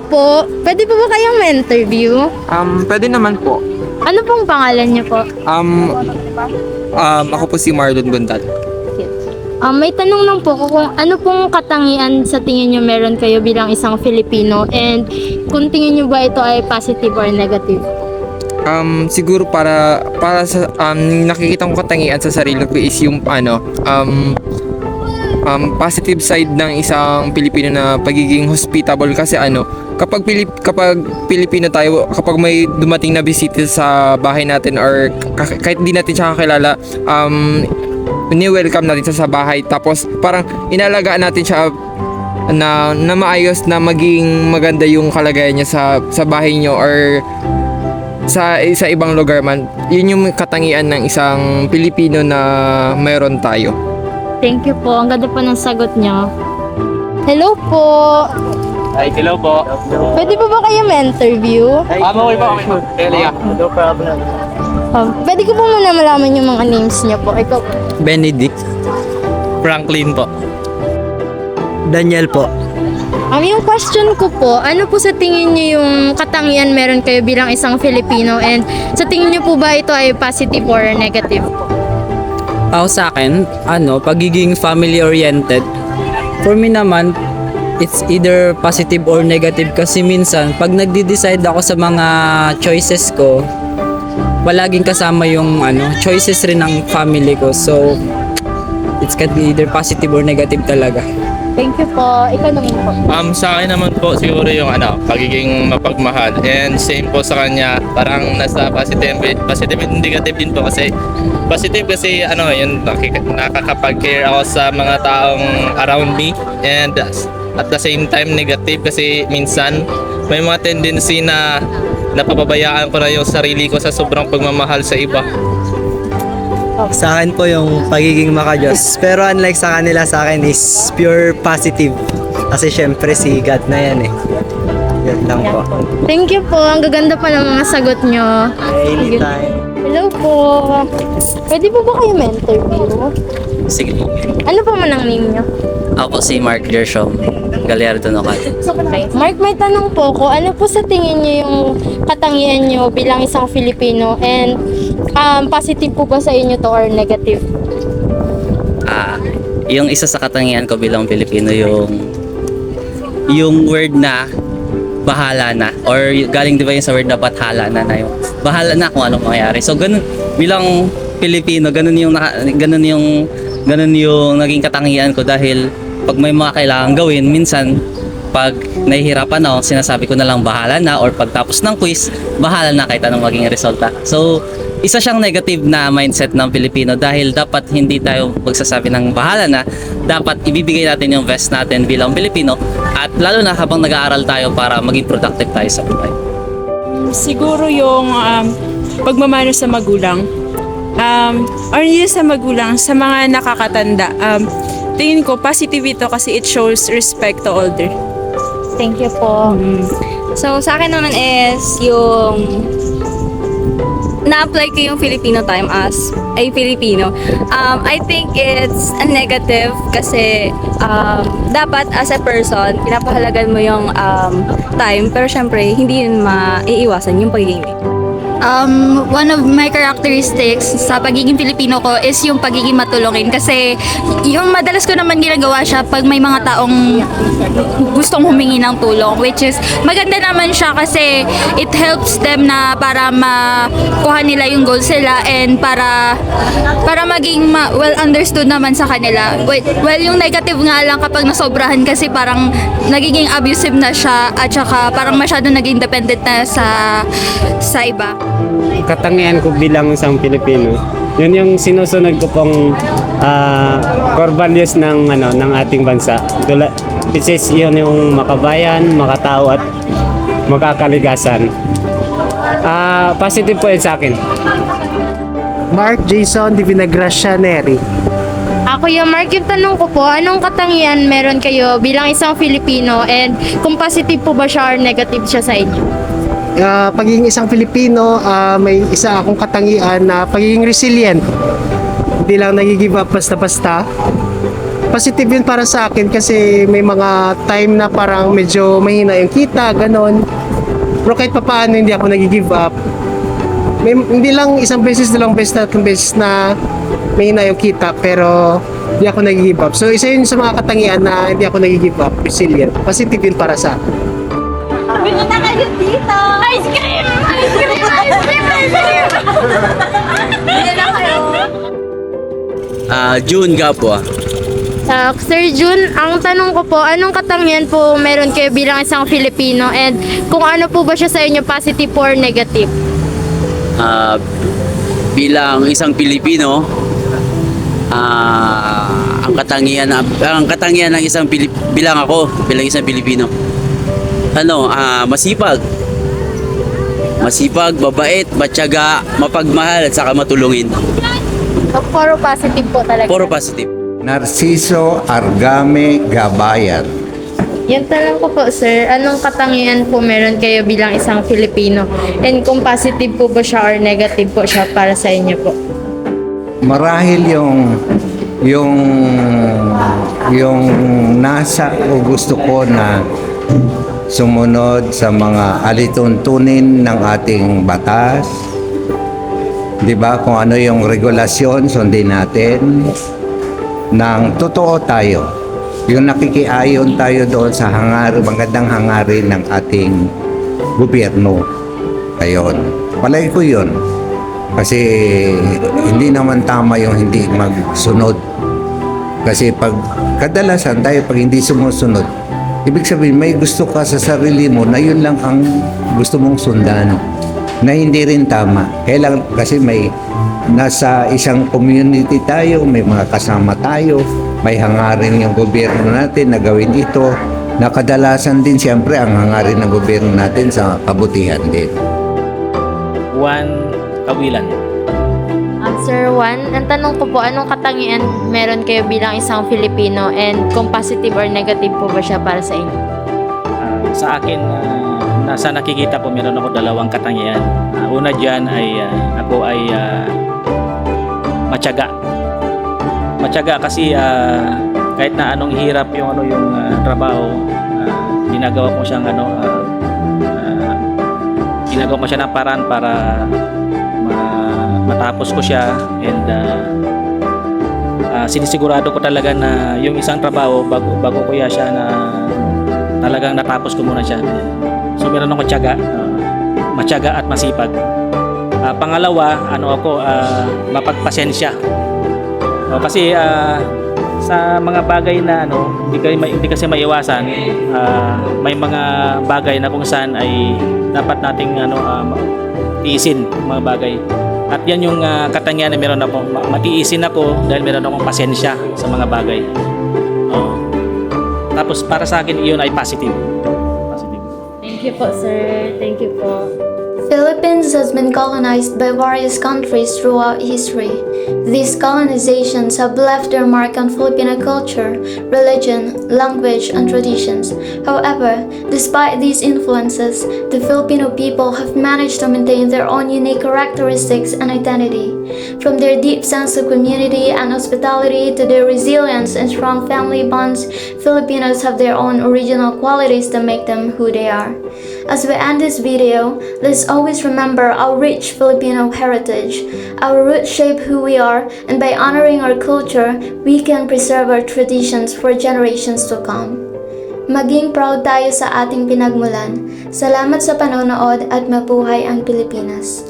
po, pwede po ba kayong ma-interview? Pwede naman po. Ano pong pangalan niyo po? Ako po si Marlon Bundal. May tanong lang po kung ano pong katangian sa tingin niyo meron kayo bilang isang Filipino and kung tingin niyo ba ito ay positive or negative? Siguro para sa nakikita kong katangian sa sarili ko is yung positive side ng isang Pilipino na pagiging hospitable kasi kapag Pilipino tayo, kapag may dumating na bisita sa bahay natin or kahit di natin siya kakilala, ni-welcome natin siya sa bahay, tapos parang inalagaan natin siya na maayos, na maging maganda yung kalagayan niya sa bahay nyo or sa ibang lugar man. Yun yung katangian ng isang Pilipino na mayroon tayo. Thank you po. Ang ganda po ng sagot niyo. Hello po. Ay, hello po. Pwede po ba kayo ma-interview? Okay po. Elia. No problem. Pwede ko po muna malaman yung mga names niyo po. Ikaw po. Benedict. Franklin po. Daniel po. Yung question ko po, ano po sa tingin niyo yung katangian meron kayo bilang isang Filipino and sa tingin niyo po ba ito ay positive or negative po? Ako sa akin, pagiging family-oriented. For me naman, it's either positive or negative kasi minsan, pag nagde-decide ako sa mga choices ko, palaging kasama yung choices rin ng family ko. So, it's can be either positive or negative talaga. Thank you po. Ikaw naman po. Sa akin naman po siguro yung pagiging mapagmahal, and same po sa kanya, parang nasa positive and negative din po kasi positive kasi yun, nakakapag-care ako sa mga taong around me, and at the same time negative kasi minsan may mga tendency na napapabayaan ko na yung sarili ko sa sobrang pagmamahal sa iba. Sa akin po yung pagiging makajos. Pero unlike sa kanila, sa akin is pure positive. Kasi syempre si God na yan eh. Yun lang po. Thank you po. Ang gaganda pa ng mga sagot nyo. Anytime. Hello po. Pwede po ba kayo ma-interview? Sige po. Ano po man ang name nyo? Ako po si Mark Gershom. Gallardo Nocat. Okay. Mark, may tanong po ko. Ano po sa tingin nyo yung katangian nyo bilang isang Filipino and positive po ba sa inyo to or negative? Yung isa sa katangian ko bilang Pilipino, yung word na bahala na, or galing di ba yung sa word na bathala na yung bahala na kung anong mangyayari. So ganun bilang Pilipino, ganun yung naging katangian ko dahil pag may mga kailangan gawin, minsan pag nahihirapan ako, sinasabi ko na lang bahala na, or pagtapos ng quiz, bahala na kahit anong maging resulta. So isa siyang negative na mindset ng Pilipino dahil dapat hindi tayo magsasabi ng bahala na, dapat ibibigay natin yung best natin bilang Pilipino, at lalo na habang nag-aaral tayo para maging productive tayo sa buhay. Siguro yung pagmamano sa magulang. Or yun sa magulang, sa mga nakakatanda. Tingin ko positive ito kasi it shows respect to older. Thank you po. So, sa akin naman is yung na-apply ko yung Filipino time as a Filipino. I think it's a negative kasi dapat as a person, pinapahalagan mo yung time, pero syempre, hindi yun maiiwasan yung pagiging late. One of my characteristics sa pagiging Pilipino ko is yung pagiging matulungin kasi yung madalas ko naman ginagawa siya pag may mga taong gustong humingi ng tulong, which is maganda naman siya kasi it helps them na para makuha nila yung goals nila and para maging well understood naman sa kanila. Well, yung negative nga lang kapag nasobrahan kasi parang nagiging abusive na siya at saka parang masyado naging dependent na sa iba. Katangian ko bilang isang Pilipino, yun yung sinusunod ko pong core values ng ating bansa. Which is yun yung makabayan, makatao at makakaligasan. Positive po yun sa akin. Mark Jason Di Vinagracia Neri. Kuya Mark, yung tanong ko po, anong katangian meron kayo bilang isang Filipino and kung positive po ba siya or negative siya sa inyo? Pagiging isang Filipino, may isa akong katangian na pagiging resilient. Hindi lang nag-give up basta-basta. positive yun para sa akin kasi may mga time na parang medyo mahina yung kita, ganon. Pero kahit pa paano hindi ako nag-give up. Hindi lang isang beses, dalawang beses, tatlong beses na mahina yung kita, pero hindi ako nag-give up. So isa yun sa mga katangian na hindi ako nag-give up, resilient. Positive yun para sa akin. Bili na kayo dito! Ice cream! Ice cream! Ice cream! Ice cream! Bili na kayo! June Gapwa. Sir Jun, ang tanong ko po, anong katangian po meron kayo bilang isang Filipino and kung ano po ba siya sa inyo, positive or negative? Bilang isang Pilipino, ang katangian ng isang bilang isang Pilipino. Masipag, mabait, matyaga, mapagmahal at saka matulungin. Puro positive po talaga. Puro positive. Narciso Argame Gabayan. Yung tanong ko po, sir, anong katangian po meron kayo bilang isang Filipino? And kung positive po ba siya or negative po siya para sa inyo po? Marahil yung nasa o gusto ko na sumunod sa mga alituntunin ng ating batas. 'Di ba? Kung ano yung regulasyon, sundin natin. Nang totoo tayo. Yung nakikiayon tayo doon sa magandang hangarin ng ating gobyerno. Ayun. Palagi ko yun. Kasi hindi naman tama yung hindi magsunod. Kasi kadalasan tayo pag hindi sumusunod, ibig sabihin may gusto ka sa sarili mo na yun lang ang gusto mong sundan. Na hindi rin tama. Kailangan kasi nasa isang community tayo, may mga kasama tayo, may hangarin yung gobyerno natin na gawin ito, na kadalasan din siyempre ang hangarin ng gobyerno natin sa kabutihan din. Juan Kawilan. Sir Juan, ang tanong ko po, anong katangian meron kayo bilang isang Filipino and kung positive or negative po ba siya para sa inyo? Sa akin, nasa nakikita ko meron ako dalawang katangian. Una dyan ay ako ay matyaga. Matyaga kasi kahit na anong hirap yung trabaho, ginagawa ko siyang ginagawa ko siya ng paraan para matapos ko siya, and sinisigurado ko talaga na yung isang trabaho bago ko siya na talagang natapos ko muna siya. So meron akong tiyaga, matyaga at masipag. Pangalawa, mapagpasensya. Kasi sa mga bagay na hindi kasi maiwasan, may mga bagay na kung saan ay dapat nating tiisin mga bagay. At yan yung katangian na meron ako. Matiisin ako dahil meron akong pasensya sa mga bagay. Tapos para sa akin, iyon ay positive. Thank you po, sir. Thank you po. Philippines has been colonized by various countries throughout history. These colonizations have left their mark on Filipino culture, religion, language, and traditions. However, despite these influences, the Filipino people have managed to maintain their own unique characteristics and identity. From their deep sense of community and hospitality to their resilience and strong family bonds, Filipinos have their own original qualities that make them who they are. As we end this video, let's always remember our rich Filipino heritage. Our roots shape who we are, and by honoring our culture, we can preserve our traditions for generations to come. Maging proud tayo sa ating pinagmulan. Salamat sa panonood at mabuhay ang Pilipinas.